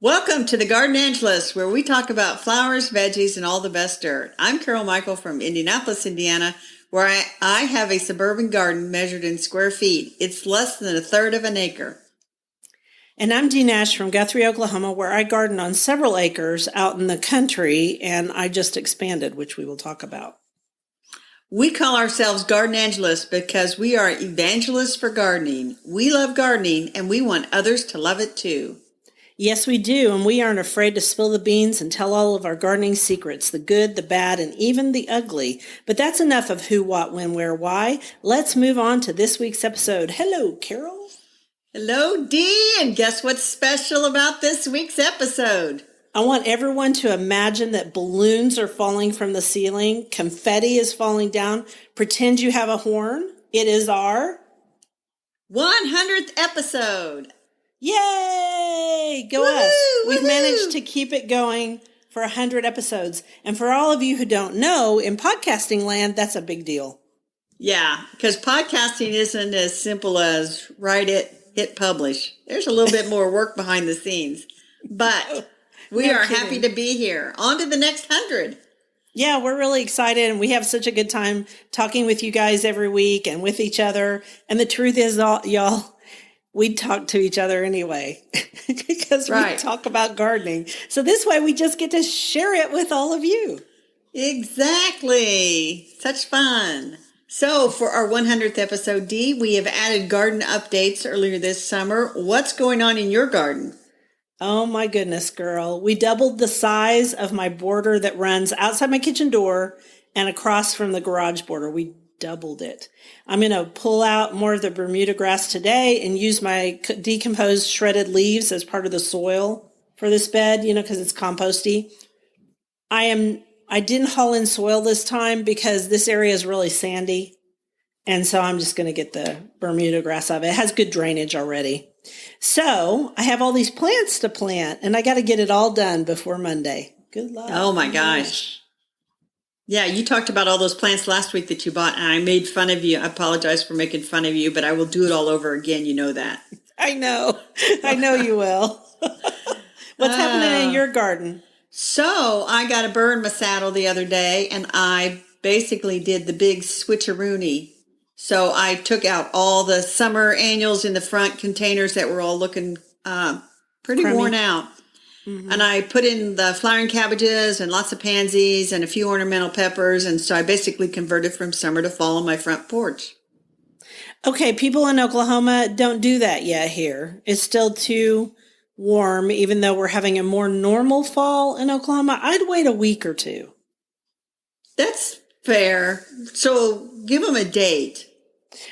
Welcome to the Garden Angelus, where we talk about flowers, veggies, and all the best dirt. I'm Carol Michael from Indianapolis, Indiana, where I have a suburban garden measured in square feet. It's less than a third of an acre. And I'm Dee Nash from Guthrie, Oklahoma, where I garden on several acres out in the country, and I just expanded, which we will talk about. We call ourselves Garden Angelus because we are evangelists for gardening. We love gardening, and we want others to love it too. Yes, we do, and we aren't afraid to spill the beans and tell all of our gardening secrets, the good, the bad, and even the ugly. But that's enough of who, what, when, where, why. Let's move on to this week's episode. Hello, Carol. Hello, Dee, and guess what's special about this week's episode? I want everyone to imagine that balloons are falling from the ceiling, confetti is falling down. Pretend you have a horn. It is our 100th episode. Yay! Go Woo-hoo, us. We've woo-hoo. managed to keep it going for 100 episodes. And for all of you who don't know, in podcasting land, that's a big deal. Yeah, because podcasting isn't as simple as write it, hit publish. There's a little bit more work behind the scenes. But we are happy to be here. On to the next 100. Yeah, we're really excited, and we have such a good time talking with you guys every week and with each other. And the truth is, y'all, we talk to each other anyway because we talk about gardening. So this way we just get to share it with all of you. Exactly. Such fun. So for our 100th episode, Dee, we have added garden updates earlier this summer. What's going on in your garden? Oh my goodness, girl. We doubled the size of my border that runs outside my kitchen door and across from the garage border. We doubled it. I'm going to pull out more of the Bermuda grass today and use my decomposed shredded leaves as part of the soil for this bed, because it's composty. I didn't haul in soil this time because this area is really sandy. And so I'm just going to get the Bermuda grass out of it. It has good drainage already. So I have all these plants to plant and I got to get it all done before Monday. Good luck. Oh my gosh. Yeah, you talked about all those plants last week that you bought, and I made fun of you. I apologize for making fun of you, but I will do it all over again. You know that. I know. I know you will. What's happening in your garden? So I got a burr in my saddle the other day, and I basically did the big switcheroony. So I took out all the summer annuals in the front containers that were all looking pretty Crummy. worn out. Mm-hmm. And I put in the flowering cabbages and lots of pansies and a few ornamental peppers. And so I basically converted from summer to fall on my front porch. Okay, people in Oklahoma, don't do that yet here. It's still too warm, even though we're having a more normal fall in Oklahoma. I'd wait a week or two. That's fair. So give them a date.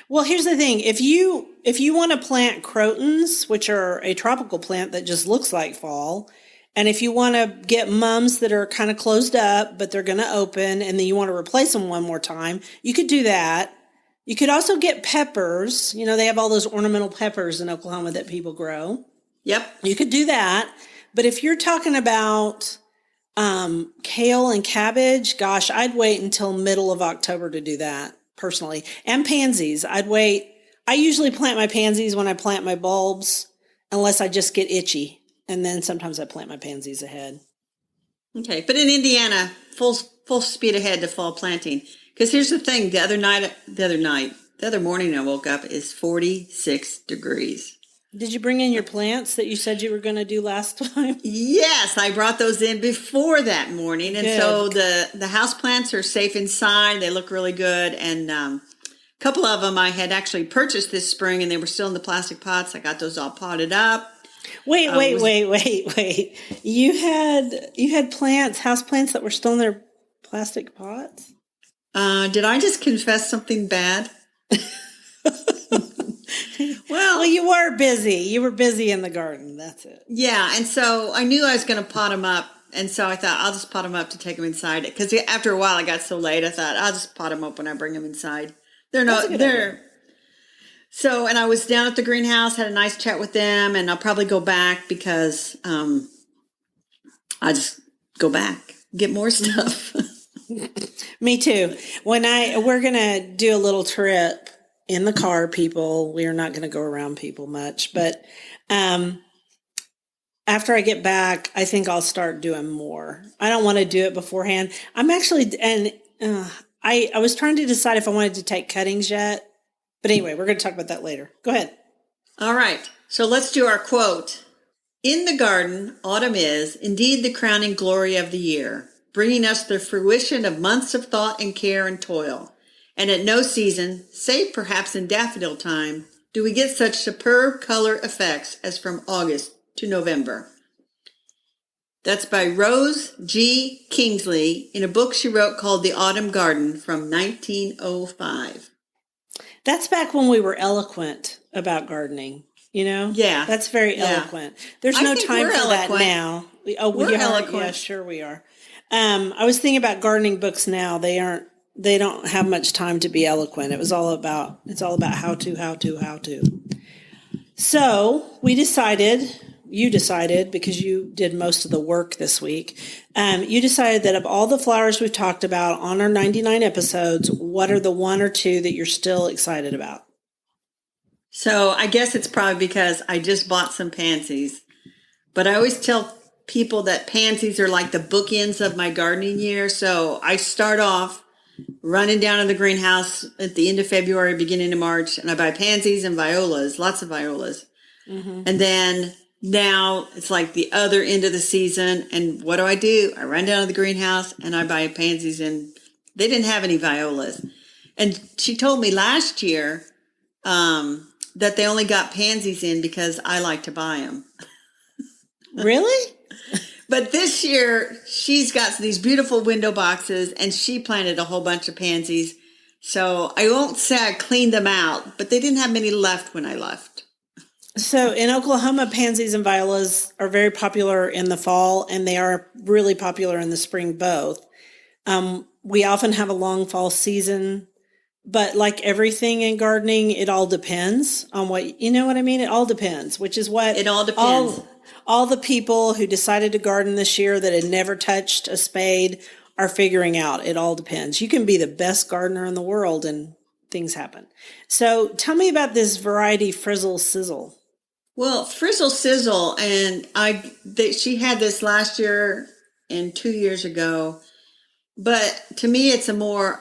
Well, here's the thing. If you want to plant crotons, which are a tropical plant that just looks like fall, and if you want to get mums that are kind of closed up, but they're going to open, and then you want to replace them one more time, you could do that. You could also get peppers. They have all those ornamental peppers in Oklahoma that people grow. Yep. You could do that. But if you're talking about kale and cabbage, gosh, I'd wait until middle of October to do that. Personally, and pansies. I'd wait. I usually plant my pansies when I plant my bulbs, unless I just get itchy. And then sometimes I plant my pansies ahead. Okay. But in Indiana, full speed ahead to fall planting. Because here's the thing. The other morning I woke up, is 46 degrees. Did you bring in your plants that you said you were going to do last time? Yes, I brought those in before that morning. And Good. So the house plants are safe inside. They look really good. And a couple of them I had actually purchased this spring, and they were still in the plastic pots. I got those all potted up. Wait. You had house plants that were still in their plastic pots? Did I just confess something bad? Well, you were busy. You were busy in the garden. That's it. Yeah, and so I knew I was going to pot them up, and so I thought I'll just pot them up to take them inside. Because after a while, I got so late, I thought I'll just pot them up when I bring them inside. So, and I was down at the greenhouse, had a nice chat with them, and I'll probably go back because I just go back, get more stuff. Me too. We're going to do a little trip in the car, people. We are not going to go around people much, but after I get back, I think I'll start doing more. I don't want to do it beforehand. I'm actually, and I was trying to decide if I wanted to take cuttings yet. But anyway, we're going to talk about that later. Go ahead. All right. So let's do our quote. In the garden, autumn is indeed the crowning glory of the year, bringing us the fruition of months of thought and care and toil. And at no season, save perhaps in daffodil time, do we get such superb color effects as from August to November. That's by Rose G. Kingsley in a book she wrote called The Autumn Garden from 1905. That's back when we were eloquent about gardening, you know? Yeah. That's very eloquent. There's no time for that now. We're eloquent. Yeah, sure we are. I was thinking about gardening books now. They don't have much time to be eloquent. It's all about how to. So you decided, because you did most of the work this week, you decided that of all the flowers we've talked about on our 99 episodes, what are the one or two that you're still excited about? So I guess it's probably because I just bought some pansies, but I always tell people that pansies are like the bookends of my gardening year. So I start off running down to the greenhouse at the end of February, beginning of March, and I buy pansies and violas, lots of violas. Mm-hmm. And then now it's like the other end of the season. And what do? I run down to the greenhouse and I buy pansies, and they didn't have any violas. And she told me last year that they only got pansies in because I like to buy them. Really? But this year, she's got these beautiful window boxes, and she planted a whole bunch of pansies. So I won't say I cleaned them out, but they didn't have many left when I left. So in Oklahoma, pansies and violas are very popular in the fall, and they are really popular in the spring both. We often have a long fall season, but like everything in gardening, it all depends on what, you know what I mean? It all depends, which is what it all depends. All the people who decided to garden this year that had never touched a spade are figuring out. It all depends. You can be the best gardener in the world and things happen. So tell me about this variety Frizzle Sizzle. Well, Frizzle Sizzle, and she had this last year and 2 years ago, but to me it's a more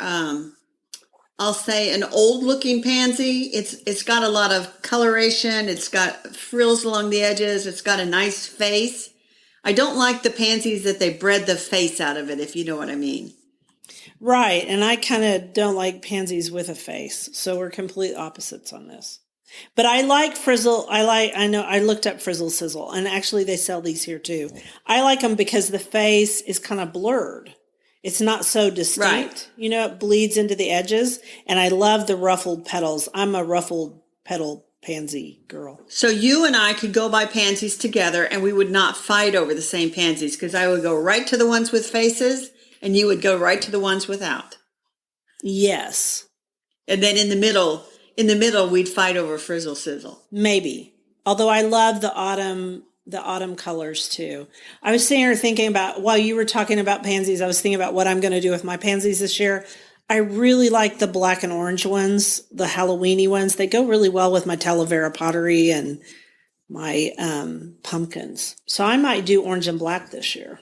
I'll say an old looking pansy. It's got a lot of coloration. It's got frills along the edges. It's got a nice face. I don't like the pansies that they bred the face out of it, if you know what I mean. Right. And I kind of don't like pansies with a face. So we're complete opposites on this. But I like Frizzle. I looked up Frizzle Sizzle, and actually they sell these here too. I like them because the face is kind of blurred. It's not so distinct. Right. You know, it bleeds into the edges. And I love the ruffled petals. I'm a ruffled petal pansy girl. So you and I could go buy pansies together, and we would not fight over the same pansies, because I would go right to the ones with faces and you would go right to the ones without. Yes. And then in the middle, we'd fight over Frizzle Sizzle. Maybe. Although I love the autumn colors too. I was sitting here thinking about, while you were talking about pansies, I was thinking about what I'm going to do with my pansies this year. I really like the black and orange ones, the Halloweeny ones. They go really well with my Talavera pottery and my pumpkins. So I might do orange and black this year.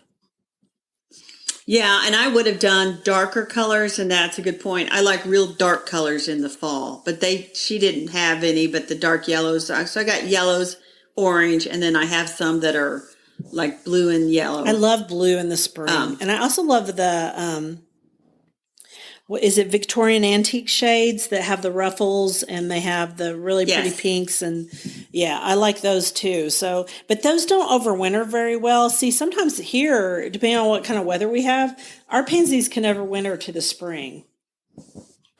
Yeah, and I would have done darker colors, and that's a good point. I like real dark colors in the fall, but she didn't have any but the dark yellows. So I got yellows, orange, and then I have some that are like blue and yellow. I love blue in the spring. And I also love the, what is it, Victorian antique shades that have the ruffles, and they have the really pretty pinks. And yeah, I like those too. So, but those don't overwinter very well. See, sometimes here, depending on what kind of weather we have, our pansies can overwinter to the spring.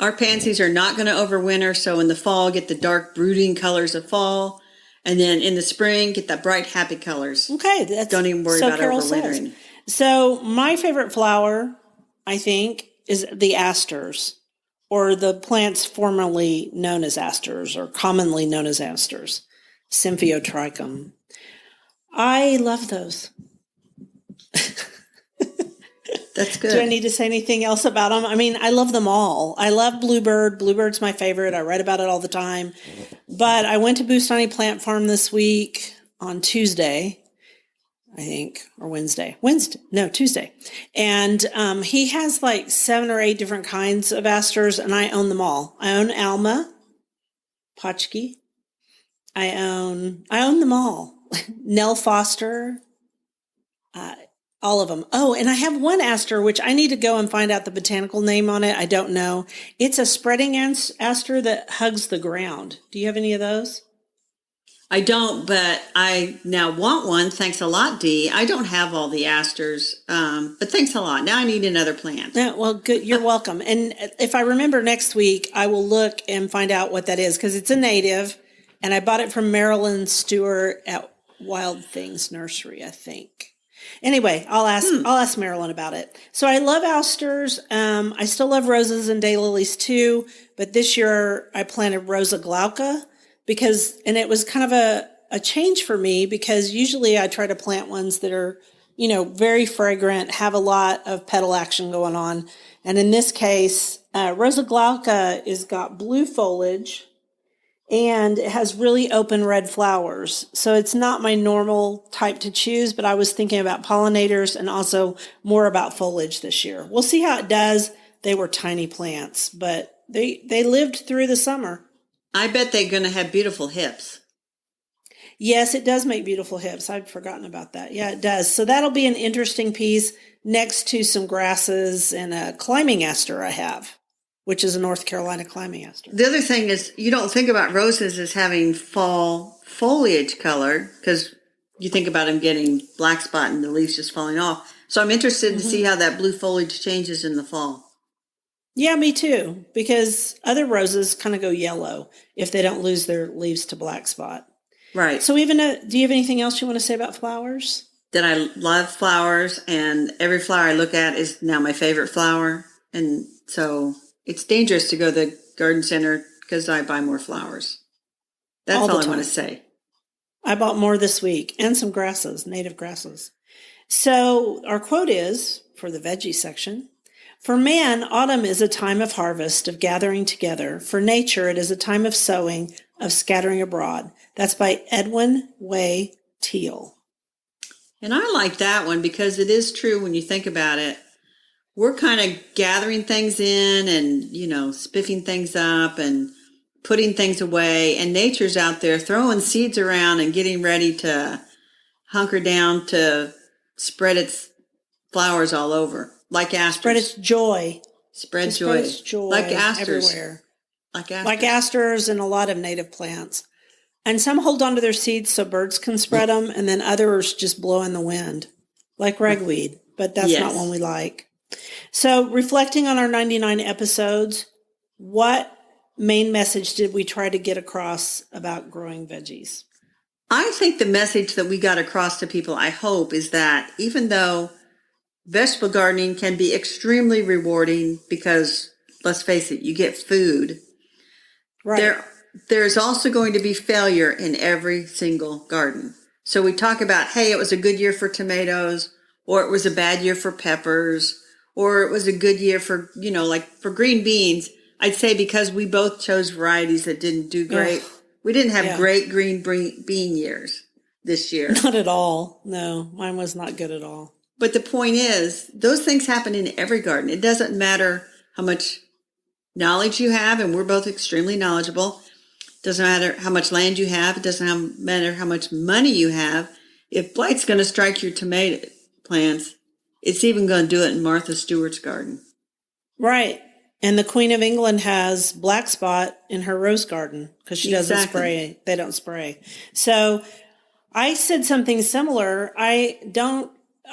Our pansies are not going to overwinter. So in the fall, get the dark brooding colors of fall. And then in the spring, get the bright, happy colors. Okay. Don't even worry about overwintering. So my favorite flower, I think, is the asters, or the plants formerly known as asters, or commonly known as asters, Symphyotrichum. I love those. That's good. Do I need to say anything else about them? I mean, I love them all. I love bluebird. Bluebird's my favorite. I write about it all the time. But I went to Bustani Plant Farm this week on Tuesday. I think, or Tuesday. And he has like 7 or 8 different kinds of asters, and I own them all. I own Alma, Potchki. I own them all. Nell Foster, all of them. Oh, and I have one aster, which I need to go and find out the botanical name on it. I don't know. It's a spreading aster that hugs the ground. Do you have any of those? I don't, but I now want one. Thanks a lot, Dee. I don't have all the asters, but thanks a lot. Now I need another plant. Yeah, well, good. You're welcome. And if I remember next week, I will look and find out what that is, because it's a native, and I bought it from Marilyn Stewart at Wild Things Nursery, I think. Anyway, I'll ask Marilyn about it. So I love asters. I still love roses and daylilies too, but this year I planted Rosa glauca. And it was kind of a change for me, because usually I try to plant ones that are, very fragrant, have a lot of petal action going on. And in this case, Rosa glauca is got blue foliage and it has really open red flowers. So it's not my normal type to choose, but I was thinking about pollinators and also more about foliage this year. We'll see how it does. They were tiny plants, but they lived through the summer. I bet they're going to have beautiful hips. Yes, it does make beautiful hips. I'd forgotten about that. Yeah, it does. So that'll be an interesting piece next to some grasses and a climbing aster I have, which is a North Carolina climbing aster. The other thing is, you don't think about roses as having fall foliage color, because you think about them getting black spot and the leaves just falling off. So I'm interested to see how that blue foliage changes in the fall. Yeah, me too, because other roses kind of go yellow if they don't lose their leaves to black spot. Right. So do you have anything else you want to say about flowers? That I love flowers, and every flower I look at is now my favorite flower. And so it's dangerous to go to the garden center because I buy more flowers. That's all I want to say. I bought more this week, and some grasses, native grasses. So our quote is, for the veggie section, "For man, autumn is a time of harvest, of gathering together. For nature, it is a time of sowing, of scattering abroad." That's by Edwin Way Teal. And I like that one because it is true when you think about it. We're kind of gathering things in and, spiffing things up and putting things away. And nature's out there throwing seeds around and getting ready to hunker down to spread its flowers all over. Like asters. Spread its joy. Spread its joy. Like asters. Everywhere. Like asters and a lot of native plants. And some hold on to their seeds so birds can spread them, and then others just blow in the wind, like ragweed. But that's not one we like. So reflecting on our 99 episodes, what main message did we try to get across about growing veggies? I think the message that we got across to people, I hope, is that even though vegetable gardening can be extremely rewarding because, let's face it, you get food. Right. There's also going to be failure in every single garden. So we talk about, hey, it was a good year for tomatoes, or it was a bad year for peppers, or it was a good year for, like for green beans. I'd say because we both chose varieties that didn't do great. We didn't have great green bean years this year. Not at all. No, mine was not good at all. But the point is, those things happen in every garden. It doesn't matter how much knowledge you have, and we're both extremely knowledgeable. It doesn't matter how much land you have. It doesn't matter how much money you have. If blight's going to strike your tomato plants, it's even going to do it in Martha Stewart's garden. Right. And the Queen of England has black spot in her rose garden because she doesn't spray. They don't spray. So I said something similar. I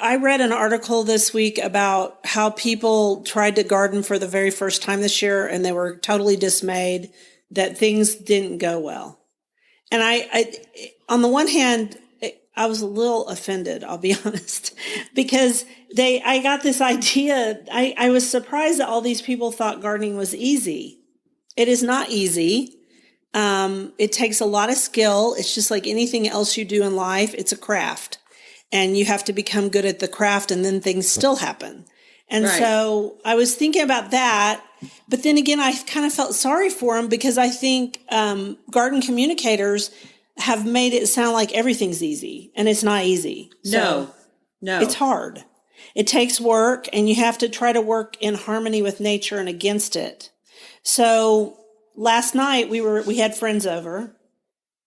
read an article this week about how people tried to garden for the very first time this year, and they were totally dismayed that things didn't go well. And I on the one hand, I was a little offended, I'll be honest, because I got this idea. I was surprised that all these people thought gardening was easy. It is not easy. It takes a lot of skill. It's just like anything else you do in life. It's a craft. And you have to become good at the craft, and then things still happen. And so I was thinking about that. But then again, I kind of felt sorry for them because I think garden communicators, have made it sound like everything's easy, and it's not easy. No, no. It's hard. It takes work, and you have to try to work in harmony with nature and against it. So last night we had friends over,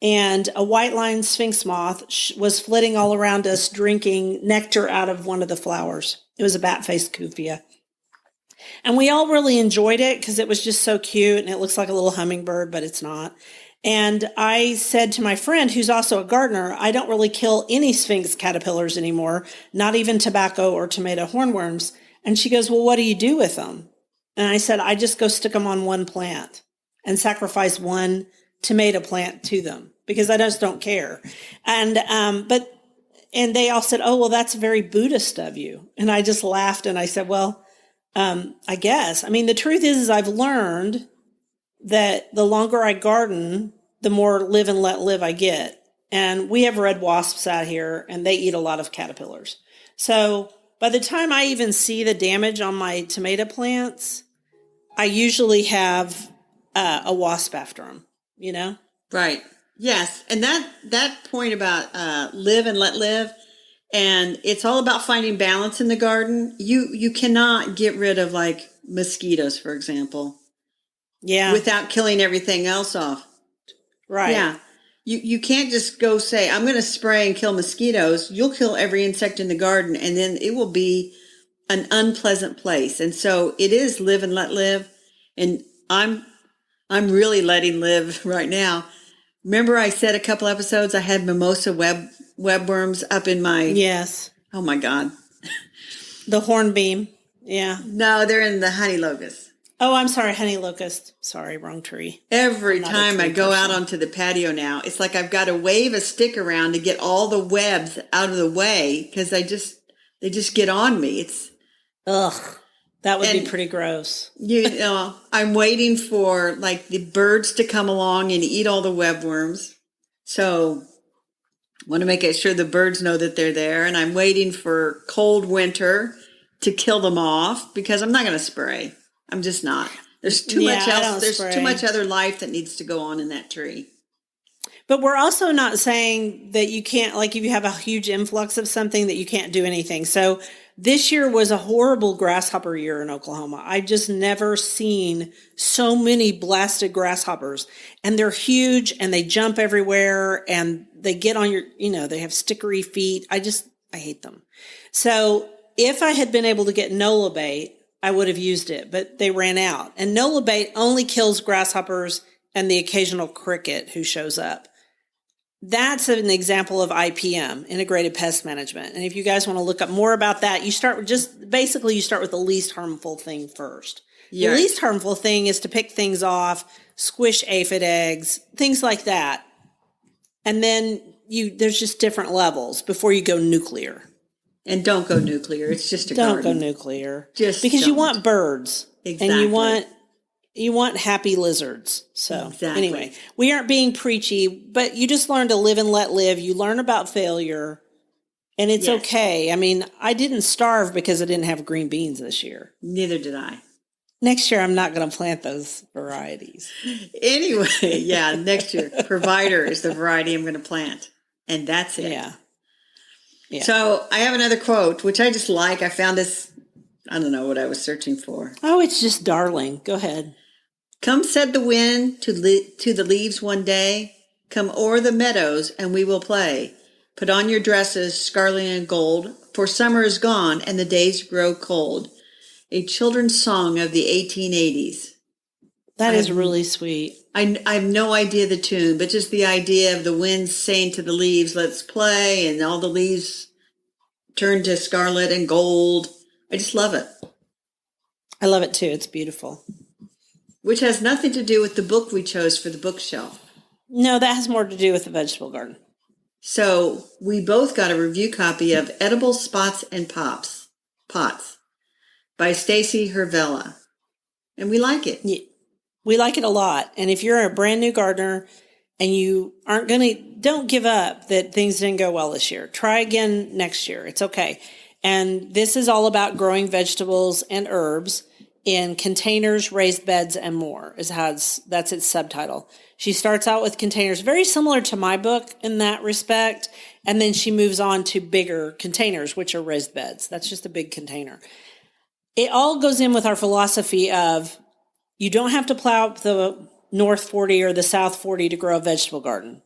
and a white-lined sphinx moth was flitting all around us, drinking nectar out of one of the flowers. It was a bat-faced cufia. And we all really enjoyed it because it was just so cute, and it looks like a little hummingbird, but it's not. And I said to my friend, who's also a gardener, I don't really kill any sphinx caterpillars anymore, not even tobacco or tomato hornworms. And she goes, well, what do you do with them? And I said, I just go stick them on one plant and sacrifice one tomato plant to them because I just don't care. And they all said, oh, well, that's very Buddhist of you. And I just laughed and I said, well, I guess. I mean, the truth is I've learned that the longer I garden, the more live and let live I get. And we have red wasps out here, and they eat a lot of caterpillars. So by the time I even see the damage on my tomato plants, I usually have a wasp after them, you know? Right. Yes. And that point about live and let live, and it's all about finding balance in the garden. You cannot get rid of like mosquitoes, for example. Yeah. Without killing everything else off. Right. Yeah. You can't just go say, I'm going to spray and kill mosquitoes. You'll kill every insect in the garden, and then it will be an unpleasant place. And so it is live and let live. And I'm really letting live right now. Remember I said a couple episodes I had mimosa webworms up in my... Yes. Oh, my God. The hornbeam. Yeah. No, they're in the honey locust. Oh, I'm sorry, honey locust. Sorry, wrong tree. Every time I go out onto the patio now, it's like I've got to wave a stick around to get all the webs out of the way because they just get on me. It's ugh, that would be pretty gross. You know, I'm waiting for like the birds to come along and eat all the webworms. So I want to make sure the birds know that they're there, and I'm waiting for cold winter to kill them off because I'm not going to spray. I'm just not. There's too much else. There's too much other life that needs to go on in that tree. But we're also not saying that you can't, like if you have a huge influx of something, that you can't do anything. So this year was a horrible grasshopper year in Oklahoma. I've just never seen so many blasted grasshoppers. And they're huge and they jump everywhere and they get on your, they have stickery feet. I hate them. So if I had been able to get NOLA bait, I would have used it, but they ran out. And NOLA bait only kills grasshoppers and the occasional cricket who shows up. That's an example of IPM, integrated pest management. And if you guys want to look up more about that, you start with the least harmful thing first. Yes. The least harmful thing is to pick things off, squish aphid eggs, things like that. And then there's just different levels before you go nuclear. And don't go nuclear. It's just a garden. Don't go nuclear. Because you want birds. Exactly. And you want happy lizards. So Anyway, we aren't being preachy, but you just learn to live and let live. You learn about failure, and it's okay. I mean, I didn't starve because I didn't have green beans this year. Neither did I. Next year, I'm not going to plant those varieties. Anyway, next year, Provider is the variety I'm going to plant. And that's it. Yeah. So I have another quote, which I just like. I found this, I don't know what I was searching for. Oh, it's just darling. Go ahead. Come, said the wind to the leaves one day. Come o'er the meadows and we will play. Put on your dresses, scarlet and gold, for summer is gone and the days grow cold. A children's song of the 1880s. That is really sweet. I have no idea the tune, but just the idea of the wind saying to the leaves, let's play, and all the leaves turn to scarlet and gold. I just love it. I love it too. It's beautiful. Which has nothing to do with the book we chose for the bookshelf. No, that has more to do with the vegetable garden. So we both got a review copy of Edible Spots and Pots by Stacy Hervella. And we like it. Yeah. We like it a lot. And if you're a brand new gardener and you don't give up that things didn't go well this year. Try again next year. It's okay. And this is all about growing vegetables and herbs in containers, raised beds, and more. That's its subtitle. She starts out with containers, very similar to my book in that respect, and then she moves on to bigger containers, which are raised beds. That's just a big container. It all goes in with our philosophy of you don't have to plow up the North 40 or the South 40 to grow a vegetable garden.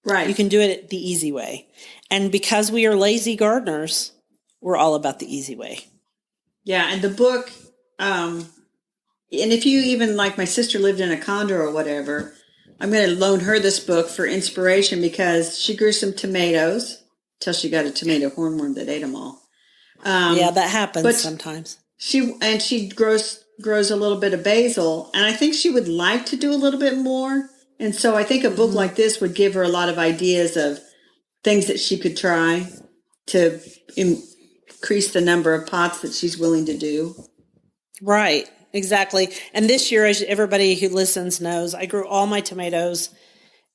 Right. You can do it the easy way. And because we are lazy gardeners, we're all about the easy way. Yeah, and the book, and if you even, like my sister lived in a condo or whatever, I'm going to loan her this book for inspiration because she grew some tomatoes till she got a tomato hornworm that ate them all. Yeah, that happens but sometimes. She grows a little bit of basil, and I think she would like to do a little bit more. And so I think a book like this would give her a lot of ideas of things that she could try to increase the number of pots that she's willing to do. Right, exactly. And this year, as everybody who listens knows, I grew all my tomatoes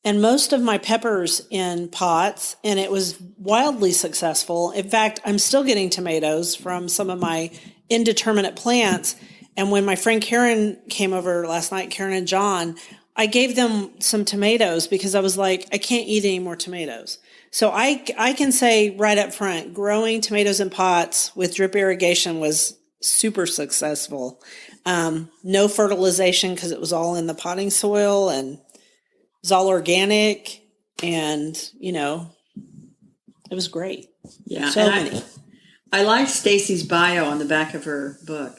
and most of my peppers in pots, and it was wildly successful. In fact, I'm still getting tomatoes from some of my indeterminate plants. And when my friend Karen came over last night, Karen and John, I gave them some tomatoes because I was like, I can't eat any more tomatoes. So I can say right up front, growing tomatoes in pots with drip irrigation was super successful. No fertilization because it was all in the potting soil and it was all organic. And, it was great. Yeah. So many. I like Stacy's bio on the back of her book.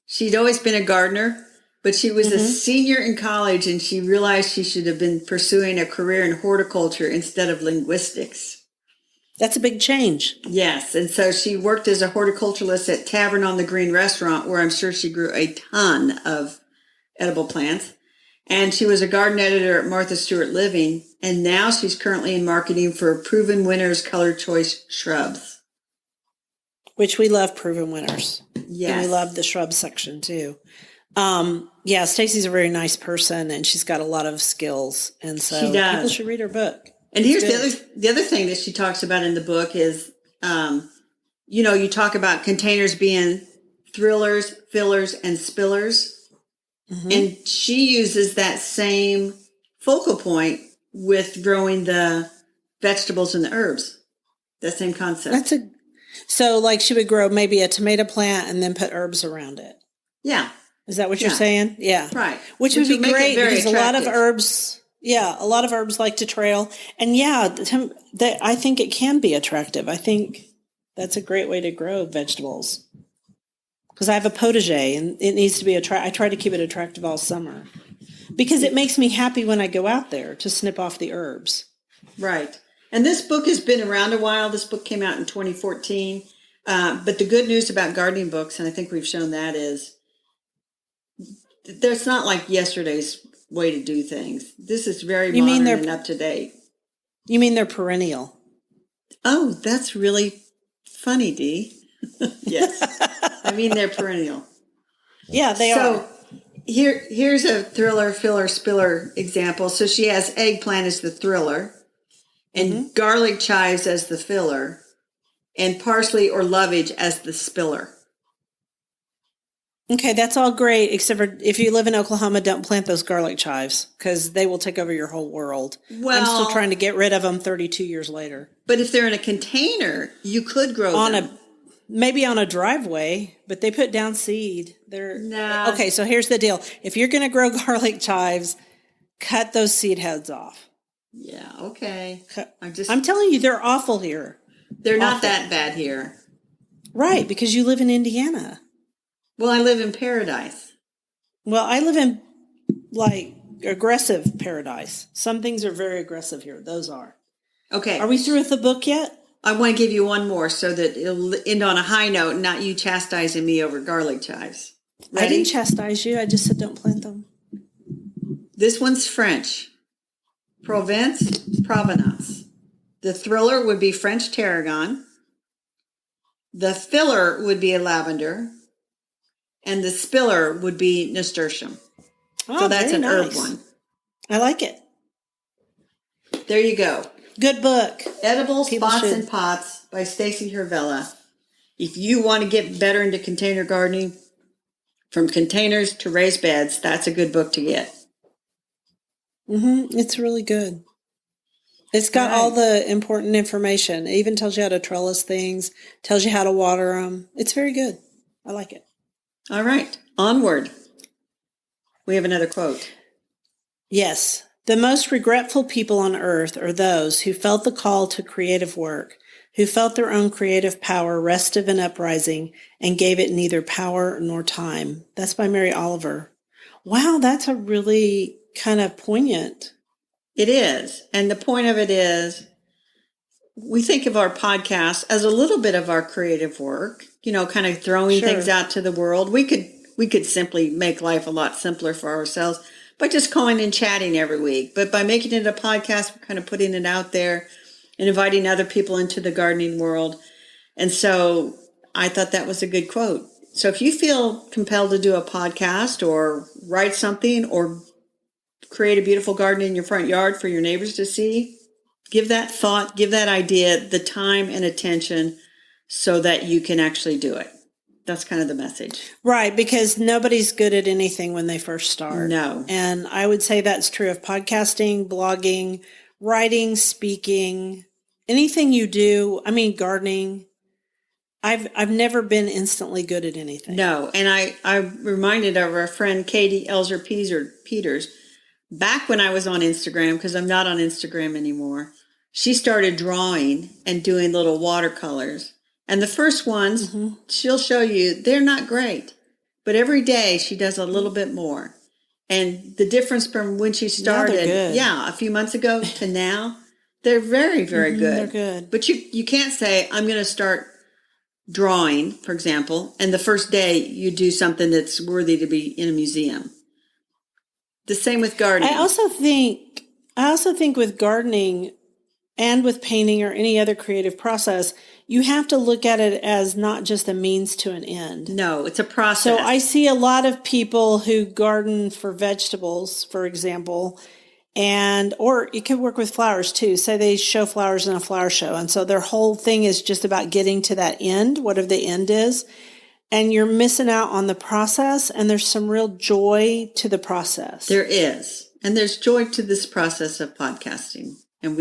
She'd always been a gardener, but she was a senior in college and she realized she should have been pursuing a career in horticulture instead of linguistics. That's a big change. Yes. And so she worked as a horticulturalist at Tavern on the Green restaurant, where I'm sure she grew a ton of edible plants. And she was a garden editor at Martha Stewart Living. And now she's currently in marketing for Proven Winners Color Choice Shrubs. Which we love Proven Winners. Yes. And we love the shrub section too. Stacy's a very nice person and she's got a lot of skills. And so people should read her book. And here's the other thing that she talks about in the book is, you talk about containers being thrillers, fillers, and spillers. Mm-hmm. And she uses that same focal point with growing the vegetables and the herbs. That same concept. So like she would grow maybe a tomato plant and then put herbs around it. Yeah. Is that what you're saying? Yeah. Right. Which would be great because a lot of herbs like to trail. And I think it can be attractive. I think that's a great way to grow vegetables. Because I have a potager and it needs to be I try to keep it attractive all summer. Because it makes me happy when I go out there to snip off the herbs. Right. And this book has been around a while. This book came out in 2014. But the good news about gardening books, and I think we've shown that, is there's not like yesterday's way to do things. This is very modern and up to date. You mean they're perennial? Oh, that's really funny, Dee. Yes. I mean they're perennial. Yeah, they are. So here's a thriller, filler, spiller example. So she has eggplant as the thriller and garlic chives as the filler and parsley or lovage as the spiller. Okay, that's all great, except for if you live in Oklahoma, don't plant those garlic chives because they will take over your whole world. Well, I'm still trying to get rid of them 32 years later. But if they're in a container, you could grow them. Maybe on a driveway, but they put down seed. Okay, so here's the deal. If you're going to grow garlic chives, cut those seed heads off. Yeah, okay. I'm telling you, they're awful here. They're not that bad here. Right, because you live in Indiana. Well, I live in paradise. Well, I live in, aggressive paradise. Some things are very aggressive here. Those are. Okay. Are we through with the book yet? I want to give you one more so that it'll end on a high note, not you chastising me over garlic chives. Ready? I didn't chastise you. I just said don't plant them. This one's French. Provence, Provenance. The thriller would be French tarragon. The filler would be a lavender. And the spiller would be nasturtium. Oh, so that's an nice. herb one. I like it. There you go. Good book. Edible Spots and Pots by Stacy Hervella. If you want to get better into container gardening, from containers to raised beds, that's a good book to get. It's really good. It's got all the important information. It even tells you how to trellis things, tells you how to water them. It's very good. I like it. All right. Onward. We have another quote. Yes. The most regretful people on earth are those who felt the call to creative work, who felt their own creative power restive and uprising and gave it neither power nor time. That's by Mary Oliver. Wow, that's a really kind of poignant. It is. And the point of it is, we think of our podcast as a little bit of our creative work, kind of throwing things out to the world. We could simply make life a lot simpler for ourselves by just calling and chatting every week. But by making it a podcast, we're kind of putting it out there and inviting other people into the gardening world. And so I thought that was a good quote. So if you feel compelled to do a podcast or write something or create a beautiful garden in your front yard for your neighbors to see, give that thought, give that idea the time and attention so that you can actually do it. That's kind of the message. Right, because nobody's good at anything when they first start. No. And I would say that's true of podcasting, blogging, writing, speaking, anything you do. I mean, gardening. I've never been instantly good at anything. No. And I reminded of our friend Katie Elzer Peters. Back when I was on Instagram, because I'm not on Instagram anymore, she started drawing and doing little watercolors. And the first ones, she'll show you, they're not great. But every day she does a little bit more. And the difference from when she started, a few months ago to now, they're very, very good. They're good. But you can't say, I'm going to start drawing, for example, and the first day you do something that's worthy to be in a museum. The same with gardening. I also think with gardening and with painting or any other creative process, you have to look at it as not just a means to an end. No, it's a process. So I see a lot of people who garden for vegetables, for example, or it could work with flowers too. Say they show flowers in a flower show. And so their whole thing is just about getting to that end, whatever the end is. And you're missing out on the process, and there's some real joy to the process. There is. And there's joy to this process of podcasting. And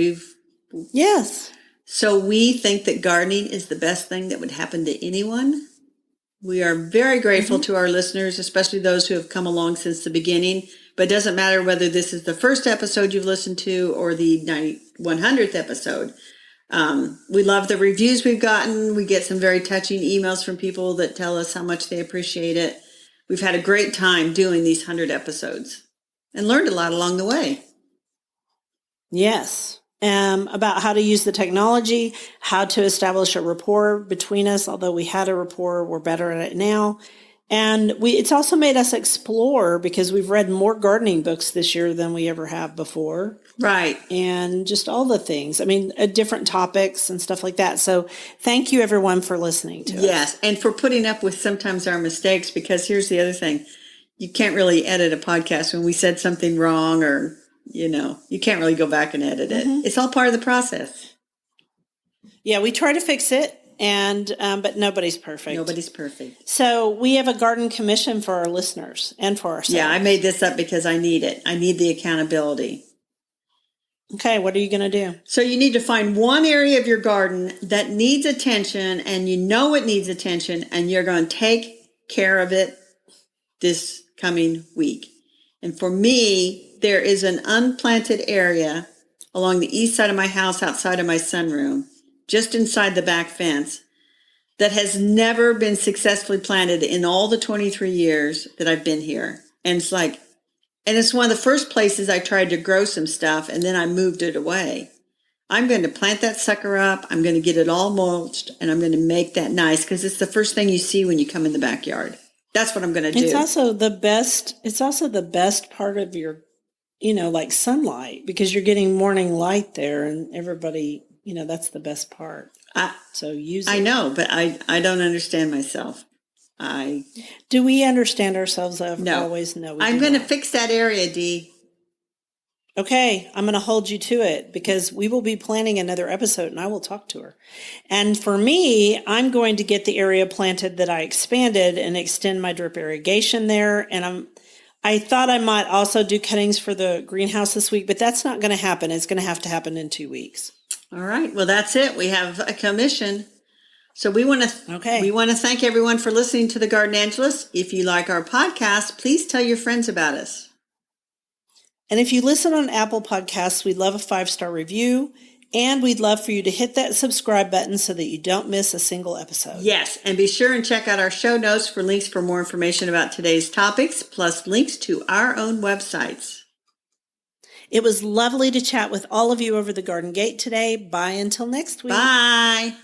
Yes. So we think that gardening is the best thing that would happen to anyone. We are very grateful to our listeners, especially those who have come along since the beginning. But it doesn't matter whether this is the first episode you've listened to or the 100th episode. We love the reviews we've gotten. We get some very touching emails from people that tell us how much they appreciate it. We've had a great time doing these 100 episodes and learned a lot along the way. Yes. About how to use the technology, how to establish a rapport between us. Although we had a rapport, we're better at it now. And it's also made us explore because we've read more gardening books this year than we ever have before. Right. And just all the things. I mean, different topics and stuff like that. So thank you, everyone, for listening to us. Yes, and for putting up with sometimes our mistakes, because here's the other thing. You can't really edit a podcast when we said something wrong or, you can't really go back and edit it. It's all part of the process. Yeah, we try to fix it. But nobody's perfect. Nobody's perfect. So we have a garden commission for our listeners and for ourselves. Yeah, I made this up because I need it. I need the accountability. Okay, what are you going to do? So you need to find one area of your garden that needs attention, and you know it needs attention, and you're going to take care of it this coming week. And for me, there is an unplanted area along the east side of my house outside of my sunroom, just inside the back fence, that has never been successfully planted in all the 23 years that I've been here. And it's one of the first places I tried to grow some stuff, and then I moved it away. I'm going to plant that sucker up. I'm going to get it all mulched, and I'm going to make that nice because it's the first thing you see when you come in the backyard. That's what I'm going to do. It's also the best part of your, like sunlight, because you're getting morning light there, and everybody, that's the best part. So use it. I know, but I don't understand myself. Do we understand ourselves? No. Always? No. I'm going to fix that area, Dee. Okay, I'm going to hold you to it because we will be planning another episode and I will talk to her. And for me, I'm going to get the area planted that I expanded and extend my drip irrigation there. And I thought I might also do cuttings for the greenhouse this week, but that's not going to happen. It's going to happen in 2 weeks. All right. Well, that's it. We have a commission. So we want to thank everyone for listening to the Garden Angelus. If you like our podcast, please tell your friends about us. And if you listen on Apple Podcasts, we'd love a 5-star review, and we'd love for you to hit that subscribe button so that you don't miss a single episode. Yes, and be sure and check out our show notes for links for more information about today's topics, plus links to our own websites. It was lovely to chat with all of you over the Garden Gate today. Bye until next week. Bye.